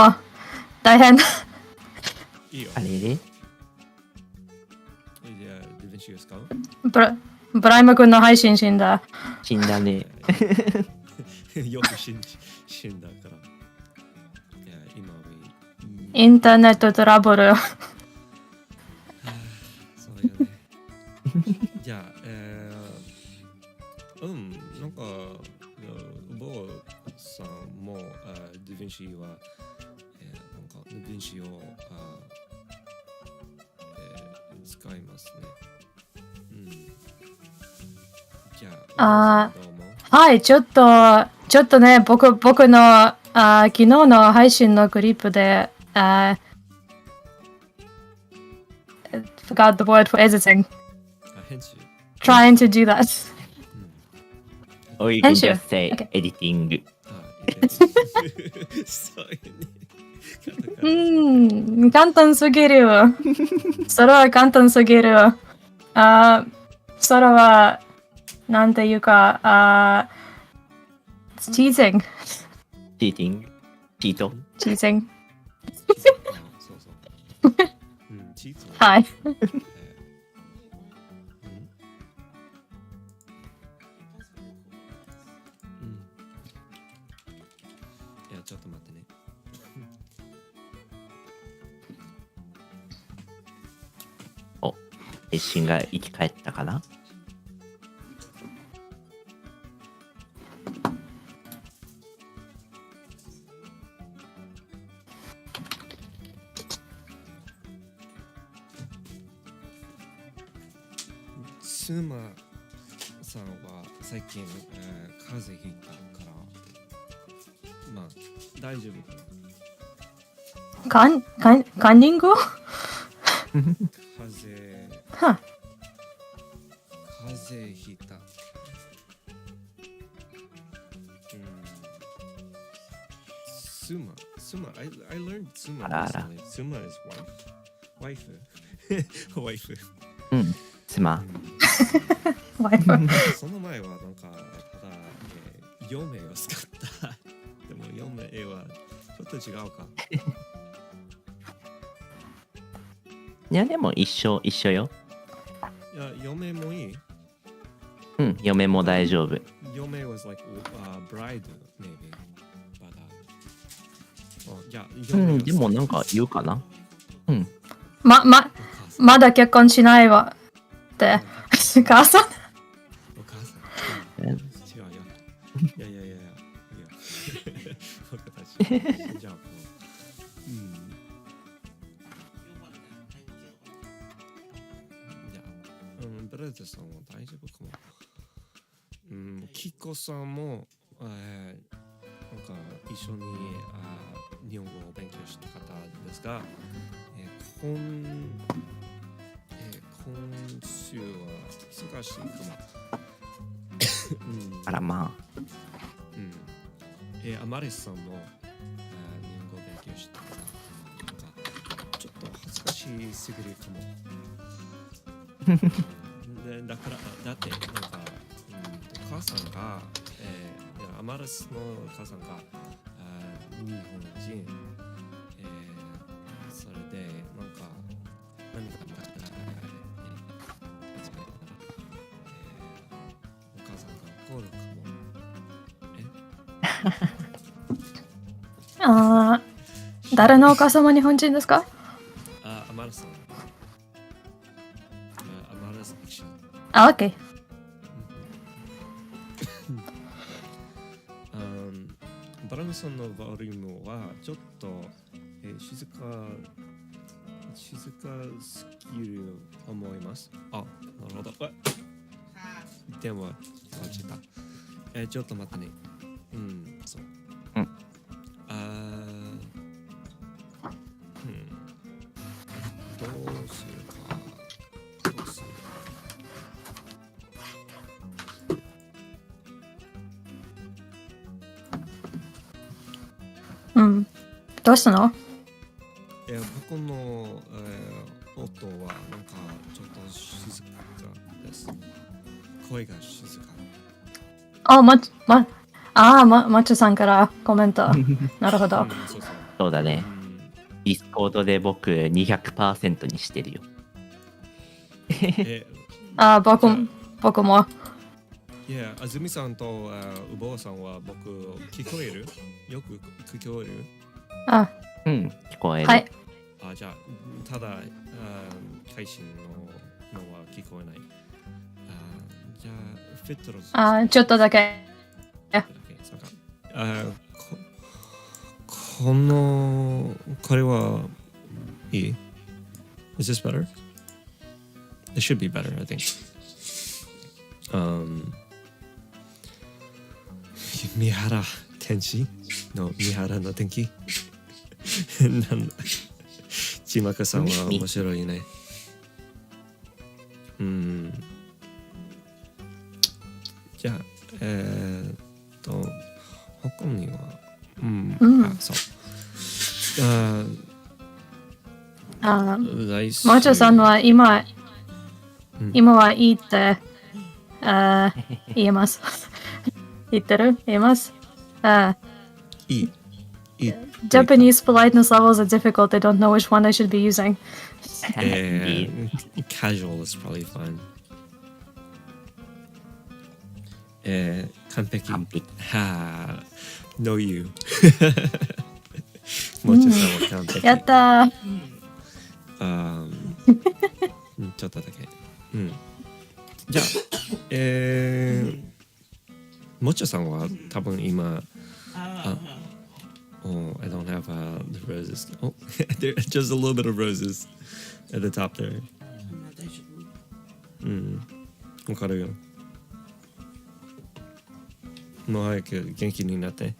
あ、大変。いいよ。あれれじゃあ、デヴィンシーを使うブライム君の配信死んだ。死んだね。よく死んだから。いや、今はインターネットトラブル。そうよね。じゃあ、なんか、ボーさんもデヴィンシーは、なんかデヴィンシーを使いますね。じゃあ、どうも。はい、ちょっとね、僕の昨日の配信のクリップで、forgot the word for editing. 編集。Trying to do that. Or you can 編集 just say Okay. editing. そうよね。簡単すぎる。それは簡単すぎる。それは、なんていうか、cheating. cheating. チート。cheating. そうそう。チート。はい。いや、ちょっと待ってね。お、配信が生き返ったかな。妻さんは最近、風邪ひいたから、まあ、大丈夫かな。カンニング風邪ひいた。I learned 妻あらあら。recently. 妻 is wife. ワイフ。妻。その前はなんか、ただ、嫁を使った。でも嫁はちょっと違うか。いや、でも一緒よ。いや、嫁もいい。嫁も大丈夫。嫁 was like bride, maybe. But, でもなんか言うかな。まだ結婚しないわ。って。母さんお母さん。違うよ。いや。僕たち。じゃあ、ブレズさんは大丈夫かも。キコさんも、なんか一緒に日本語を勉強した方ですが、今週は忙しいかも。あらまあ。アマリスさんも、日本語を勉強したから、なんかちょっと恥ずかしすぎるかも。だってなんか、お母さんが、アマリスのお母さんが日本人、それでなんか何か間違いお母さんが怒るかも。誰のお母様日本人ですか？アマルさん。アマルさん。OK。バラムさんのボリュームはちょっと、静かすぎる思います。なるほど。電話落ちた。ちょっと待ってね。そう。どうするか。どうしたの？僕の、音はなんかちょっと静かです。声が静か。マッチョさんからコメント。なるほど。そうそう。そうだね。ディスコードで僕200% にしてるよ。僕も。いや、あずみさんとうぼうさんは僕聞こえる？よく聞こえる？うん、聞こえる。はい。じゃあ、ただ、配信のは聞こえない。じゃあ、フィットロズ。ちょっとだけ。これはいい？ Is this better? It should be better, I think. 三原天気の三原の天気なんだちまかさんは面白いね。じゃあ、他には、そう。もうちょさんは今はいいって言えます。言ってる？言えます。いい。Japanese politeness levels are difficult. I don't know which one I should be using. Casual is probably fine. 完璧。No you. もちろんさんは完璧。やったー。ちょっとだけ。じゃあ、もちろんさんは多分今、Oh, I don't have the roses. Oh, there's just a little bit of roses at the top there. わかるよ。もう早く元気になって。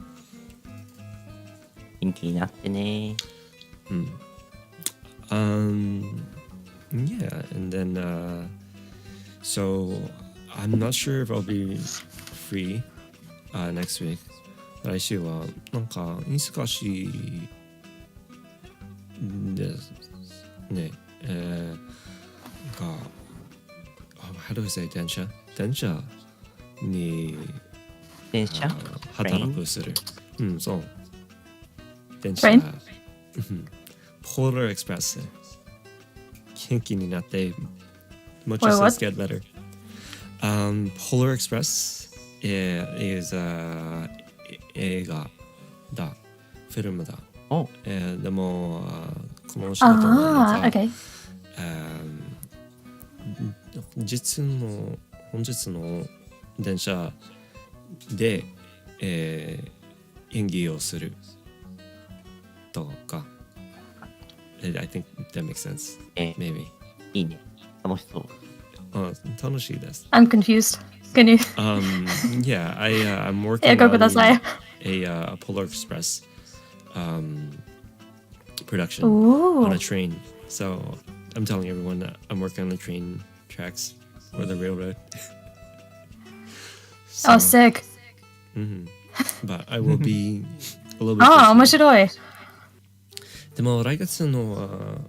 元気になってね。Yeah, and then so I'm not sure if I'll be free next week. 来週はなんか難しいですね。How do I say 電車に働くする。そう。電車。ポーラーエクスプレス。元気になって、much as let's get better. Polar Express is映画だ、フィルムだ。でも、この仕事は本日の電車で、演技をするとか。I think that makes sense. Maybe. いいね。楽しそう。楽しいです。I'm confused. Can you? Yeah, I'm working on a Polar Express production on a train. So I'm telling everyone that I'm working on the train tracks or the railroad. Oh, sick. But I will be a little bit. 面白い。でも来月の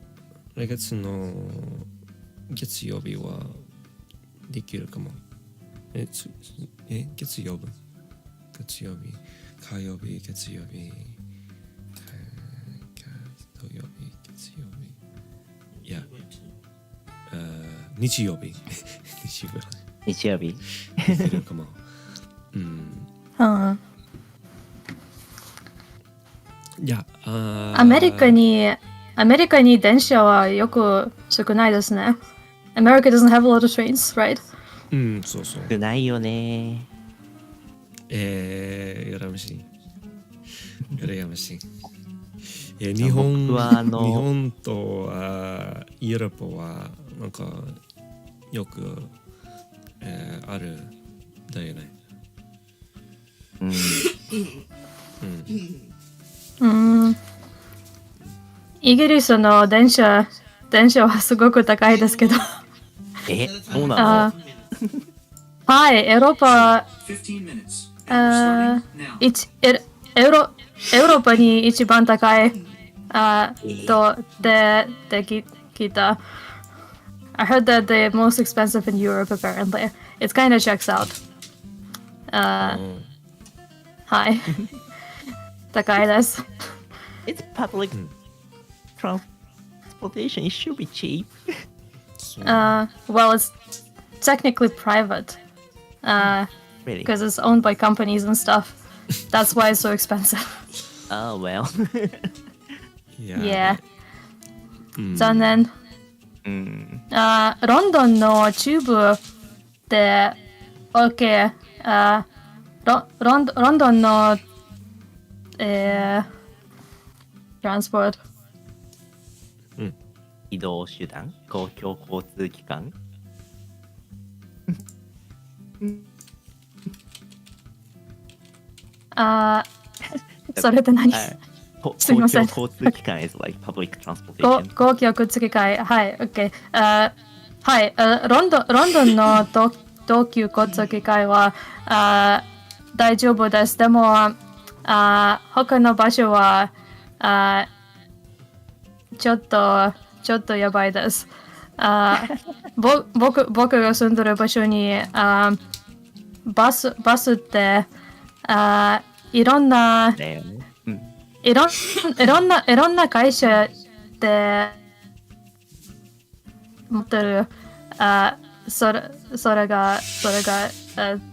月曜日はできるかも。月曜日、火曜日、土曜日、月曜日。いや、日曜日。日曜日。できるかも。いや、アメリカに電車はよく少ないですね。America doesn't have a lot of trains, right? そうそう。少ないよね。羨ましい。日本とヨーロッパはなんかよく、あるだよね。イギリスの電車はすごく高いですけど。そうなの？はい、ヨーロッパ、ヨーロッパに一番高いとで聞いた。I heard that the most expensive in Europe apparently. It kind of checks out. はい。高いです。It's public transportation. It should be cheap. So, Well, it's technically private. Really? Because it's owned by companies and stuff. That's why it's so expensive. Oh well. Yeah. うん残念。うん。ロンドンの中部で、OK。ロンドンの、トランスポート。移動手段、公共交通機関。それって何？すみません。公共交通機関 is like public transportation. 公共交通機関、はい、OK。はい、ロンドンの東急交通機関は大丈夫です。でも、他の場所はちょっとやばいです。僕が住んでる場所にバスっていろんなだよね。うん。いろんな会社で持ってるそれが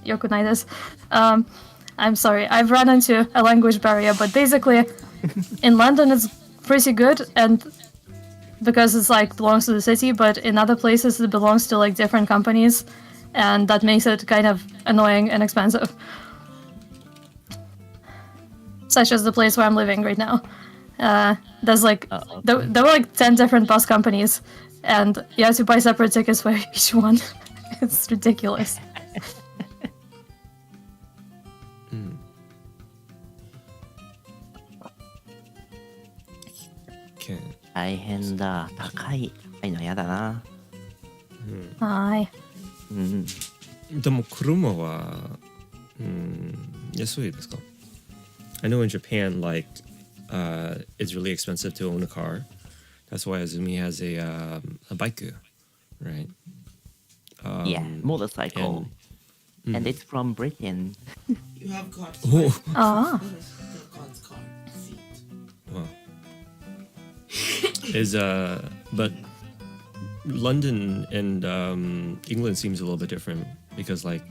良くないです。I'm sorry, I've run into a language barrier, but basically in London it's pretty good and because it's like belongs to the city, but in other places it belongs to like different companies and that makes it kind of annoying and expensive. Such as the place where I'm living right now. There's like there were like 10 different bus companies, and you have to buy separate tickets for each one. It's ridiculous. うん。Okay. 大変だ。高いの嫌だな。はい。うん。でも車は、安いですか？ I know in Japan, like, it's really expensive to own a car. That's why Azumi has a bike, right? Yeah, motorcycle. And it's from Britain. You have got Oh. Ah. God's car seat. Wow. But London and England seems a little bit different because, like,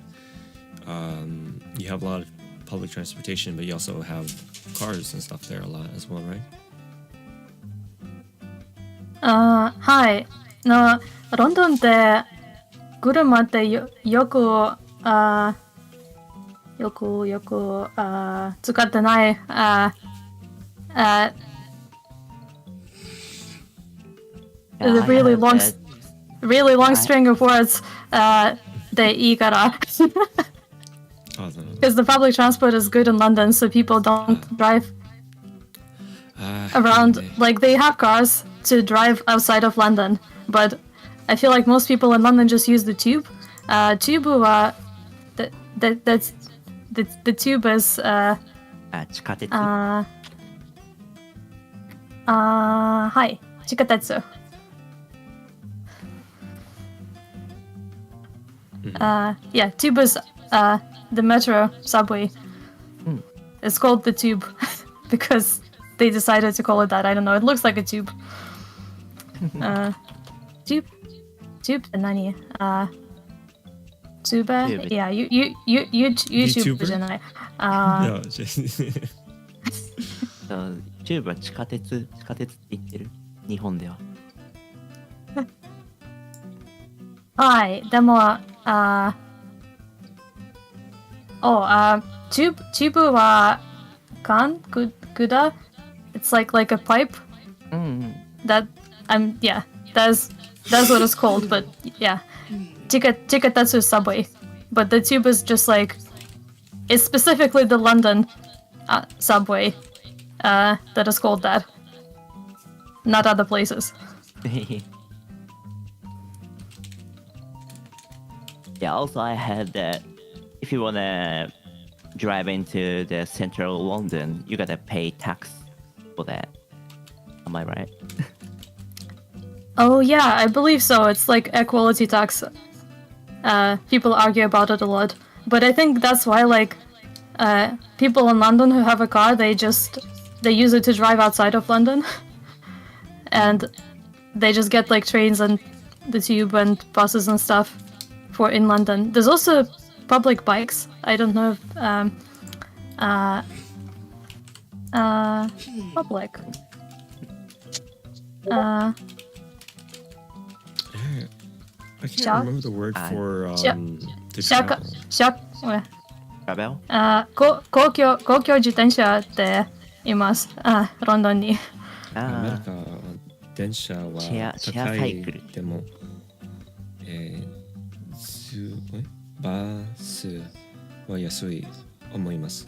you have a lot of public transportation, but you also have cars and stuff there a lot as well, right? はい。ロンドンって車ってよく使ってない。The really long string of words でいいから。Oh, no. Because the public transport is good in London, so people don't drive around. Like, they have cars to drive outside of London, but I feel like most people in London just use the tube. Tube, that's the tube is 地下鉄。はい、地下鉄。Yeah, tube is the metro subway. It's called the tube because they decided to call it that. I don't know. It looks like a tube. Tubeって何？tube? Yeah, YouTube じゃない。Yeah, そうチューブは地下鉄って言ってる。日本では。はい、でも、tube は管？管？ It's like a pipe. うんうん。 That yeah, that's what it's called. But yeah, Chikatetsu subway. But the tube is just like it's specifically the London subway that is called that, not other places. Yeah, also I heard that if you wanna drive into the central London, you gotta pay tax for that. Am I right? Oh yeah, I believe so. It's like equality tax. People argue about it a lot, but I think that's why like people in London who have a car, they just they use it to drive outside of London, and they just get like trains and the tube and buses and stuff for in London. There's also public bikes. I don't know if public. I can't Shark? remember the word for Shark. to Shaka, travel. shak, Travel? 公共自転車でいます。ロンドンに。アメリあカ電車はシェア高いサイクルでも、バスは安い思います。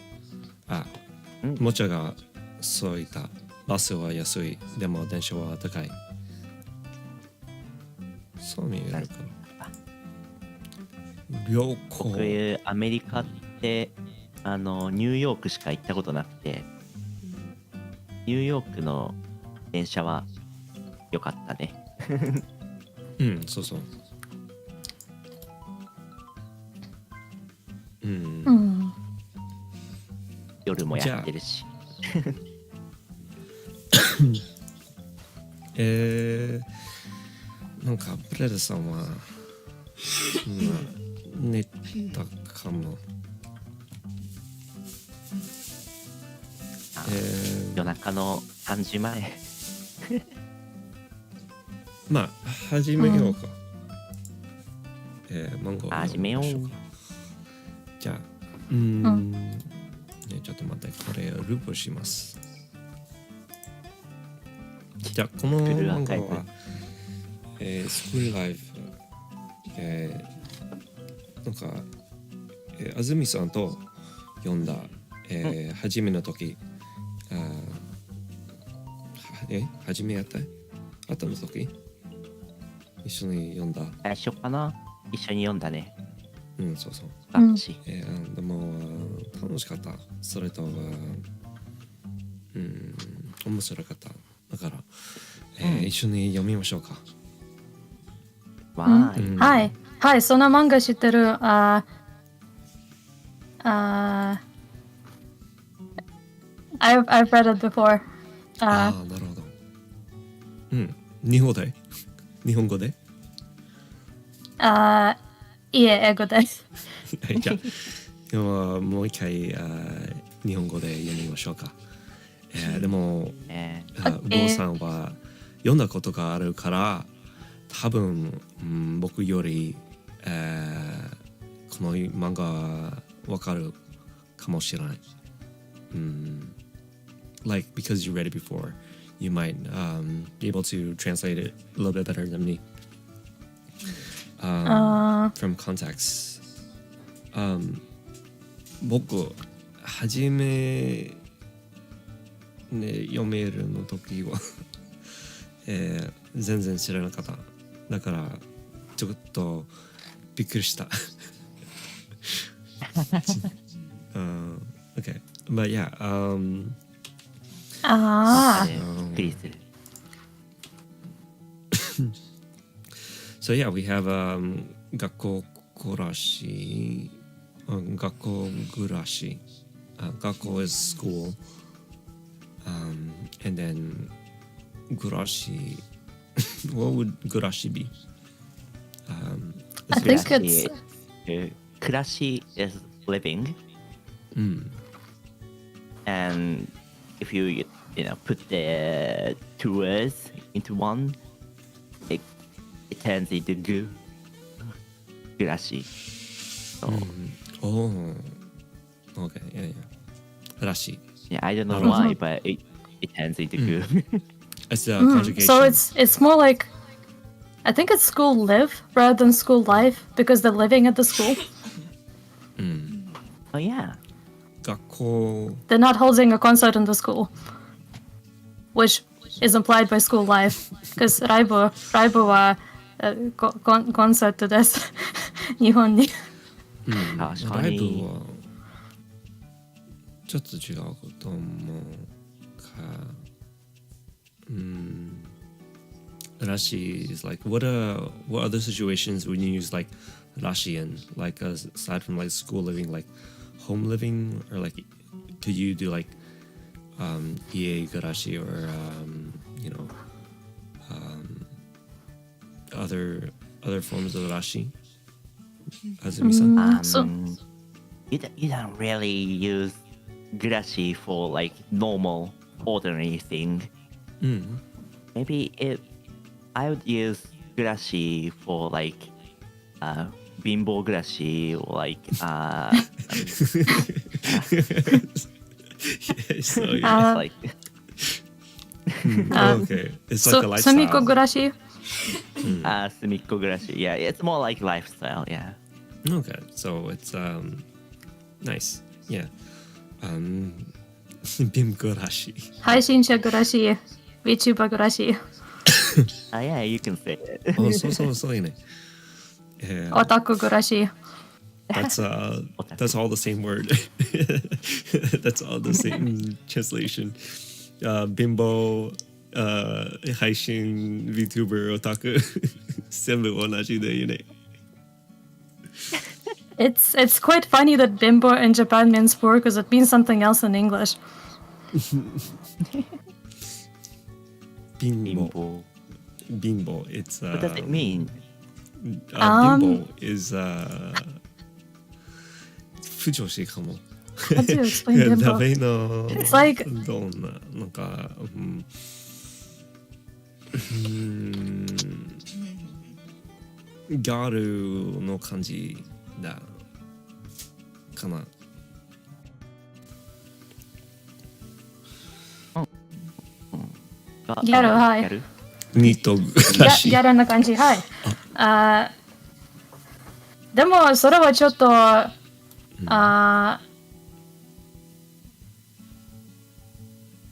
もちゃがそういったバスは安いでも電車は高い。そう見えるかな。旅行。僕、アメリカってニューヨークしか行ったことなくて、ニューヨークの電車は良かったね。うん、そうそう。うん。夜もやってるし。なんかブレダさんは、寝たかも。夜中の3時前。まあ始めようか。マンゴー始めよう。じゃあ、ちょっと待って、これループします。じゃあ、このマンゴーは、スクールライフ、なんか、安住さんと読んだ、初めの時、初めやったの時一緒に読んだ。最初かな、一緒に読んだね。そうそう。でも楽しかった。それと面白かった。だから、一緒に読みましょうか。わーい。はい。はい、その漫画知ってる。I've read it before. なるほど。日本語でいえ、英語です。はい、じゃあ今日はもう一回日本語で読みましょうか。でも、ゴーさんは読んだことがあるから多分、僕より、この漫画わかるかもしれない。Like because you read it before, you might be able to translate it a little bit better than me. From context. 僕初めね読めるの時は、全然知らなかった。だからちょっとびっくりした。Okay, but yeah. びっくりする。So yeah, we have 学校暮らし。学校暮らし。学校 is school. And then 暮らし。What would 暮らしbe? I think it's 暮らし is living. And if you put the two words into one, it turns into 暮らし。So, Oh, okay, yeah. らし。yeah, I don't know why, but it turns into 暮。It's the conjugation. So it's more like, I think it's school live rather than school life because they're living at the school. Oh yeah. 学校 They're not holding a concert in the school, which is implied by school life. Because ライブはコンサートです。日本に。確かライブに。はちょっと違うと思うか。らし is like what other situations would you use like らし in, like aside from like school living, like home living, or like could you do like EA 暮らし or other forms of らしあずみさん。So You don't really use gurashi for like normal, ordinary thing. Maybe I would use gurashi for like bimbo gurashi or like So, like okay. It's like a lifestyle. すみっこ暮らし sumikko gurashi. Yeah, it's more like lifestyle. Yeah. Okay, so it's nice. Yeah. Bimgurashi. 配信者暮らし VTuber 暮らし Yeah, you can say it. Oh, so yeah. Yeah. オタク暮らし That's all the same word. That's all the same translation. Bimbo, 配信 VTuber オタク全部同じでいいね。It's quite funny that bimbo in Japan means poor because it means something else in English. Bimbo. Bimbo. It's What does it mean? Bimbo is 不女子かも。 How do you explain ダ bimbo? メの It's like どんななんかガールの感じだかな。ギャル、はい。 Gyaru? ニートギらしい。ャギャルな感じ、はい。でもそれはちょっと、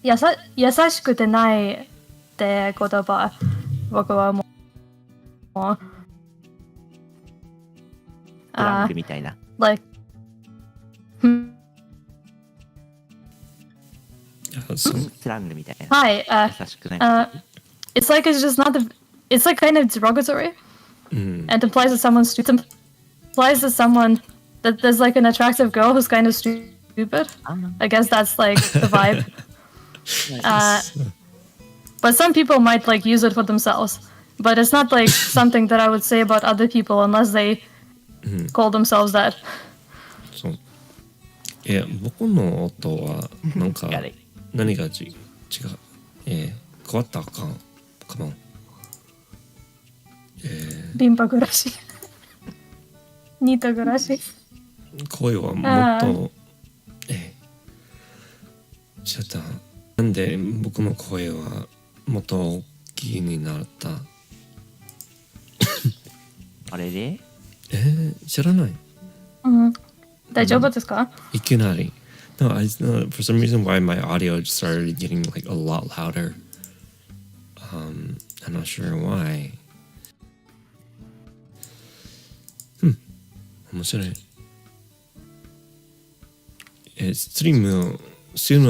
優しくてないって言葉、僕はもう。スラングみたいな。 like, スラングみたいな。はい、優しくない。 it's like it's just not the, it's like kind of derogatory and implies that someone's implies that someone that there's like an attractive girl who's kind of stupid. I guess that's like the vibe. But some people might like use it for themselves. But it's not like something that I would say about other people unless they call themselves that. そう。僕の音はなんか Got it. 何が違う。変わったらあかん。かも。リンパ暮らし。ニート暮らし。声はもっとちょっとなんで僕の声はもっと大きいになった。あれで知らない。大丈夫ですか？いきなり。No, for some reason why my audio just started getting like a lot louder. I'm not sure why. 面白い。ストリーム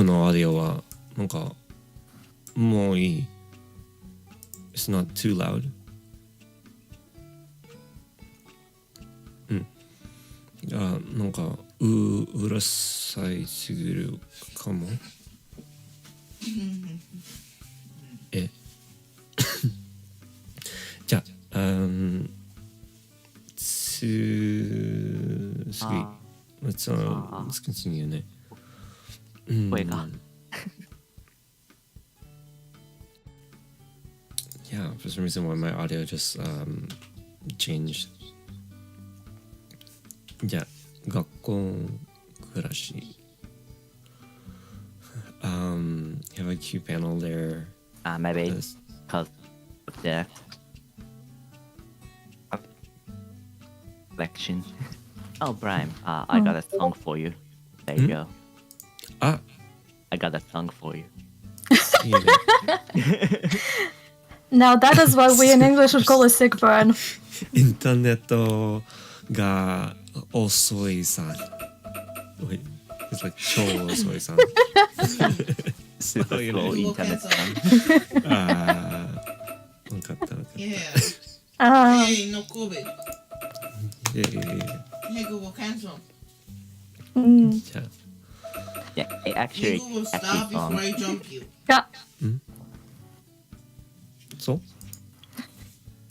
のオーディオはなんかもういい。It's not too loud. なんかうるさいすぎるかも。じゃあ、次。Let's continue ね。声が。Yeah, for some reason why my audio just changed. じゃあ学校暮らし。You have a cute panel there. Maybe because of the collection. Oh, Brian, I got a song for you. There you go. Ah, I got a song for you. いいね。Now that is what we in English would call a sick burn. インターネットが遅いさん。Wait, it's like 超遅いさん。 Super slow Google internet cancel. span. 分かった。Yeah. Ah, Hey, no COVID. いや Hey, Google cancel. じゃあ Yeah, actually You will catchy stop before song. I jump you. か、そう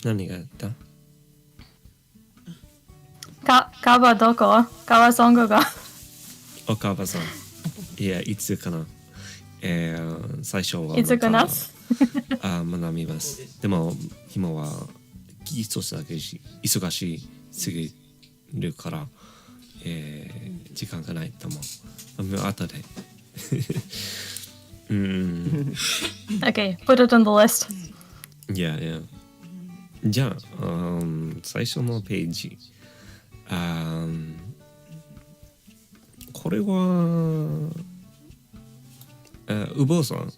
何がやったカバどこカバソングが。お母さんいやいつかな最初はいつかな学びますでも今は忙しすぎるから、時間がないと思う後でOkay, put it on the list. いやじゃあ、最初のページこれはうぼうさん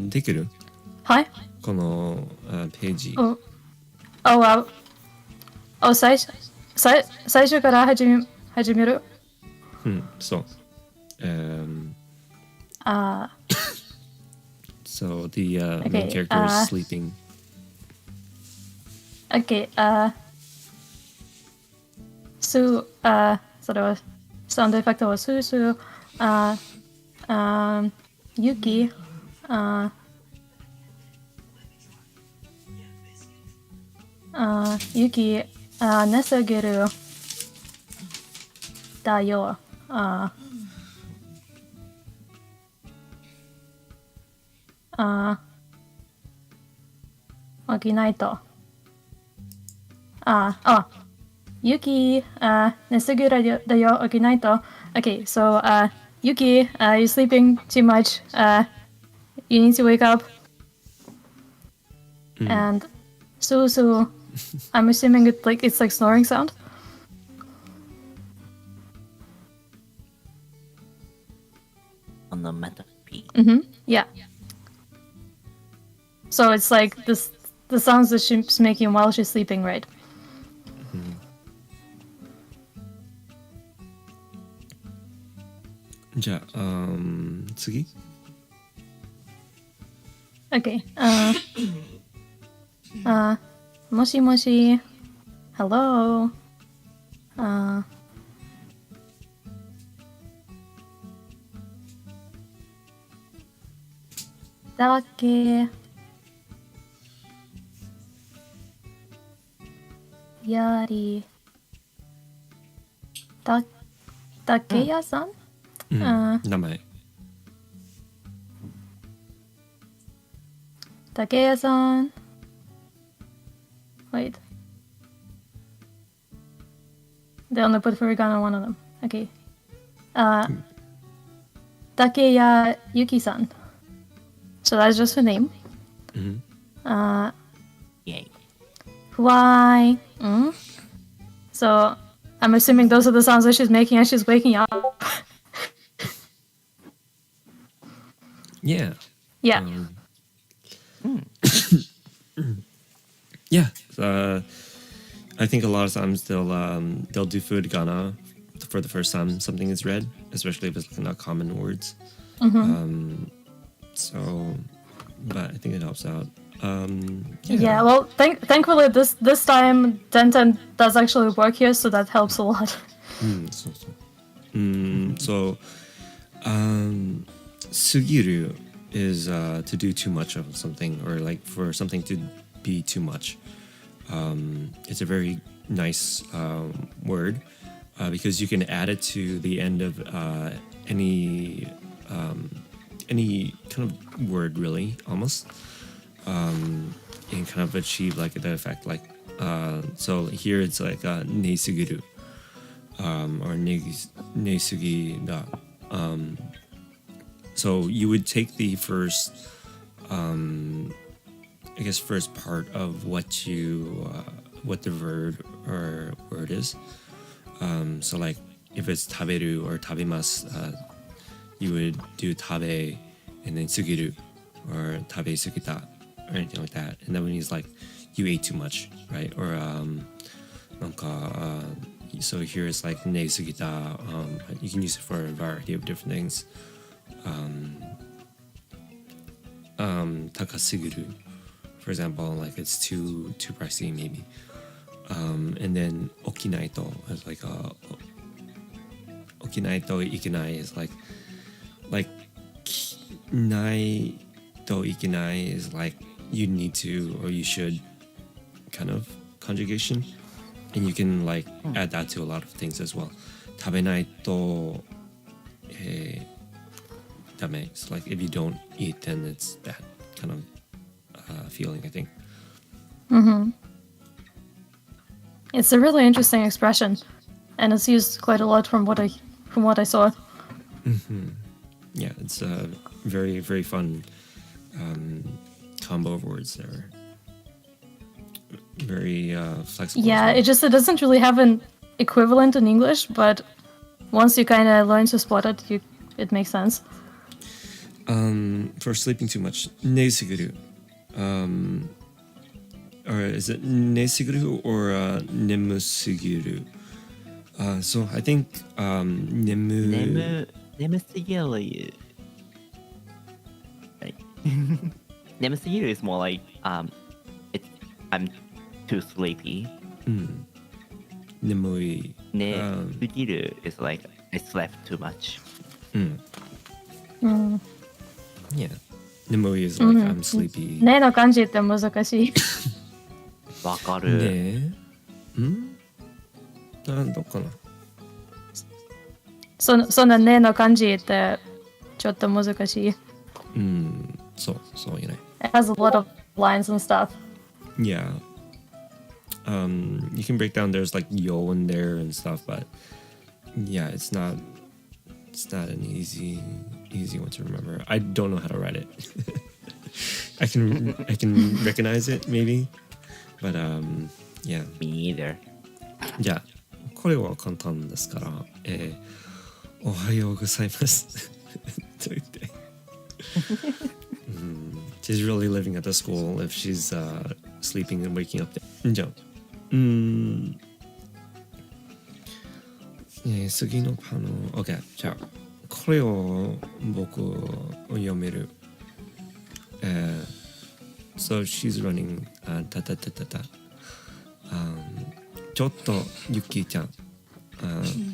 できるはい。このページ最初から始めるそう。So the main Okay, character is sleeping. Okay, それはサウンドエフェクトはスースー、雪、雪、寝すぎるだよ。起きないと。雪、寝すぎるだよ。起きないと。Okay, so, Yuki, you're sleeping too much. You need to wake up. And Susu, I'm assuming it's like snoring sound. On the meta P. Yeah. So it's like the sounds that she's making while she's sleeping, right? Ja, 次 Okay. もしもし Hello. だけやり竹屋さん、名前竹屋さん Wait. They only put furigana on one of them. Okay. Takeya Yuki-san. So that's just her name. Yay. Why? So I'm assuming those are the sounds that she's making as she's waking up. Yeah. Yeah. Yeah. I think a lot of times they'll do furigana for the first time something is read, especially if it's not common words. So, but I think it helps out. Yeah, well, thankfully this time Tenten does actually work here, so that helps a lot. So, sugiru is to do too much of something, or like for something to be too much. It's a very nice word because you can add it to the end of any kind of word, really, almost, and kind of achieve like that effect. Like, so here it's like neisugiru, or neisugi da. So you would take the first, I guess, first part of what the verb or word is. So like if it's taberu or tabimasu, you would do tabe and then sugiru or tabe sugita or anything like that. And then when he's like, you ate too much, right? Or so here it's like ne sugita. You can use it for a variety of different things. Takasuguru, for example, like it's too pricey maybe. And then okinaito is like okinaito ikinai is like ないといけない is like you need to or you should kind of conjugation, and you can like add that to a lot of things as well. 食べないと、ダメ. It's like if you don't eat, then it's that kind of feeling, I think. It's a really interesting expression, and it's used quite a lot from what I saw. Yeah, it's a very, very fun combo of words there. Very flexible. Yeah, as well. it doesn't really have an equivalent in English, but once you kind of learn to spot it, it makes sense. For sleeping too much, nesuguru. Or is it nesuguru or nemusugiru? So I think Nemu Nemusugiru. Right. Nemusugiru is more like I'm too sleepy. Nemui. Nemusugiru is like I slept too much. Yeah. Nemui is like I'm sleepy. ねの漢字って難しい。わかる。ねどっかなそのねの漢字ってちょっと難しい。そうよね。It has a lot of lines and stuff. Yeah. You can break down there's like yo in there and stuff, but yeah, it's not an easy one to remember. I don't know how to write it. I can recognize it maybe, but yeah. Me either. じゃあこれは簡単ですから、おはようございますと言って。She's really living at the school if she's sleeping and waking up. じゃあ次のパノ OK じゃあこれを僕読める。So she's running たたたたた。ちょっとユキちゃん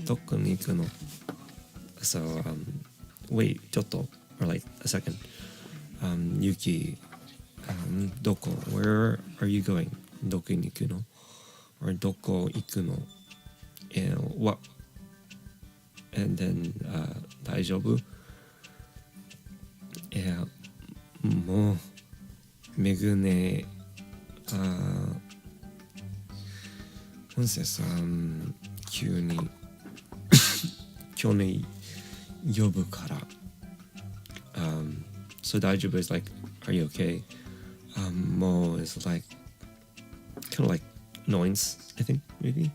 どこに行くの So wait ちょっと or like a second Yukiどこ Where are you going どこに行くの or どこ行くの and what and then 大丈夫もうめぐね本瀬さん急に去年呼ぶから、so 大丈夫 is like are you okay? Mo is like kind of like annoyance I think maybe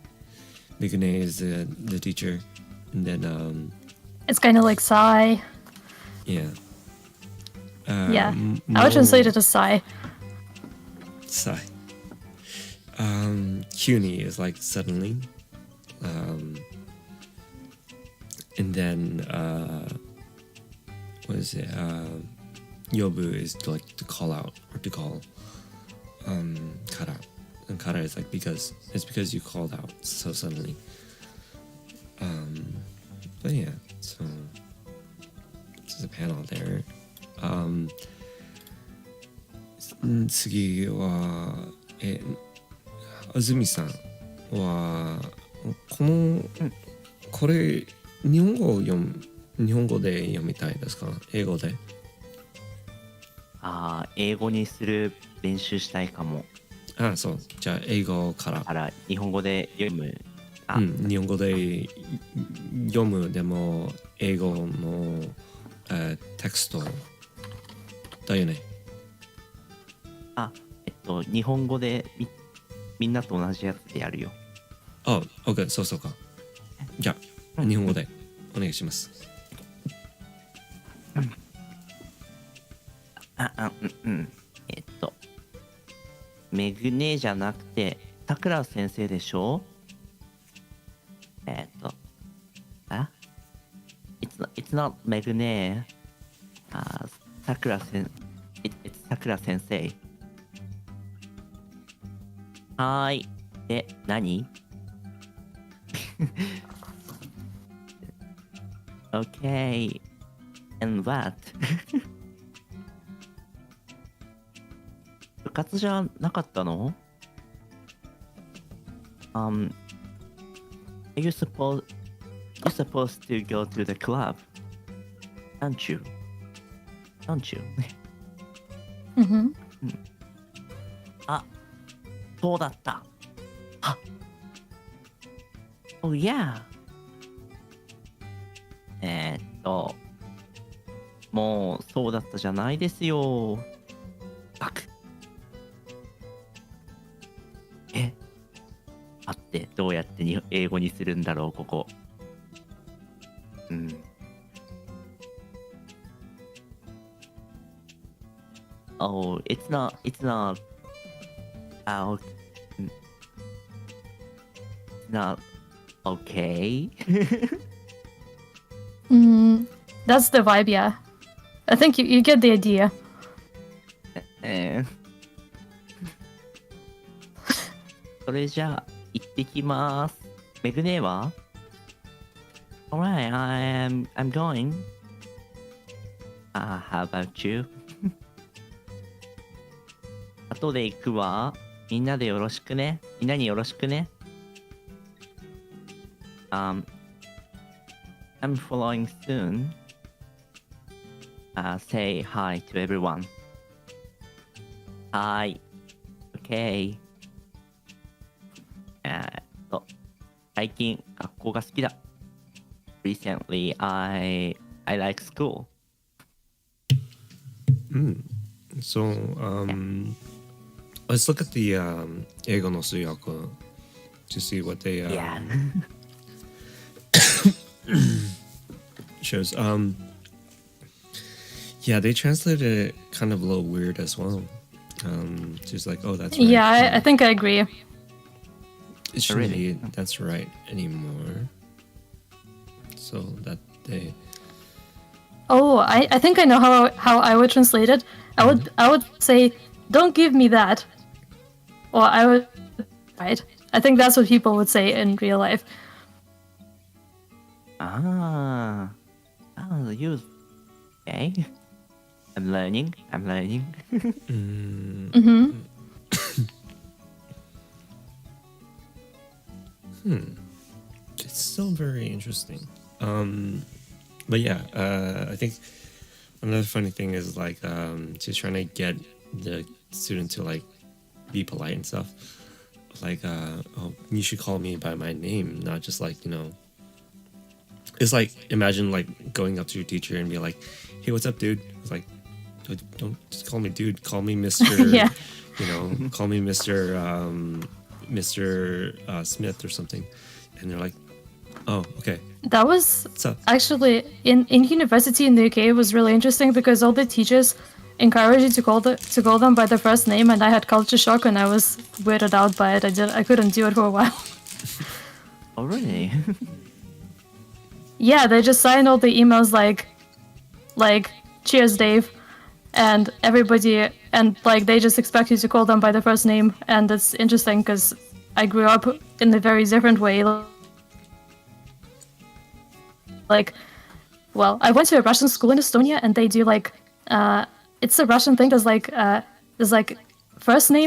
Megane is the teacher and then It's kind of like sigh. yeah Yeah, I would translate it as sigh. Sigh. CUNY is like suddenly. And then what is it? Yobu is like to call out or to call. Kara. And kara is like because it's because you called out so suddenly. But yeah, so there's a panel there. 次は安住さんはこれ日本語で読みたいですか英語で英語にする練習したいかも。そうじゃあ英語から日本語で読む。日本語で読むでも英語のテクストだよね。日本語でみんなと同じやつでやるよ。OK そうか。じゃあ日本語でお願いします。めぐねじゃなくてさくら先生でしょ。It's not めぐね。さくら先生。はーい。で、何？Okay. And what? 活じゃなかったの？ Are you supposed to go to the club? Aren't you? Don't you? Mm-hmm. あ、そうだった。あ、Oh yeah. もうそうだったじゃないですよ。バク。あってどうやって英語にするんだろうここ。うん。Oh, it's not. Oh, it's not okay. That's the vibe, yeah. I think you get the idea. それじゃあ行ってきます。メグネは Alright, I'm going. How about you? 後で行くわ。みんなでよろしくね。みんなによろしくね。I'm following soon. Say hi to everyone. Hi. Okay. 最近学校が好きだ。Recently, I like school. So, let's look at the 英語の数訳 to see what they Yeah. shows. Yeah, they translated it kind of a little weird as well. Just like, oh, that's right. Yeah, I think I agree. It shouldn't Really? be that's right anymore. So that they Oh, I think I know how I would translate it. I would say, don't give me that. Or I would, right? I think that's what people would say in real life. You. Okay. I'm learning. Mm-hmm. It's still very interesting. But yeah, I think another funny thing is like she's trying to get the student to like be polite and stuff. Like, oh, you should call me by my name, not just like, you know. It's like imagine like going up to your teacher and be like, "Hey, what's up, dude?" It's like, don't just call me dude. Call me Mr. Yeah. You know, call me Mr. Smith or something. And they're like, "Oh, okay." That was What's up? actually in university in the UK. It was really interesting because all the teachers encouraged you to call them by their first name, and I had culture shock and I was weirded out by it. I couldn't do it for a while. Oh, really? Yeah, they just signed all the emails like cheers, Dave, and everybody, and like they just expect you to call them by their first name, and it's interesting because I grew up in a very different way. Like, well, I went to a Russian school in Estonia, and they do like, it's a Russian thing. There's like first name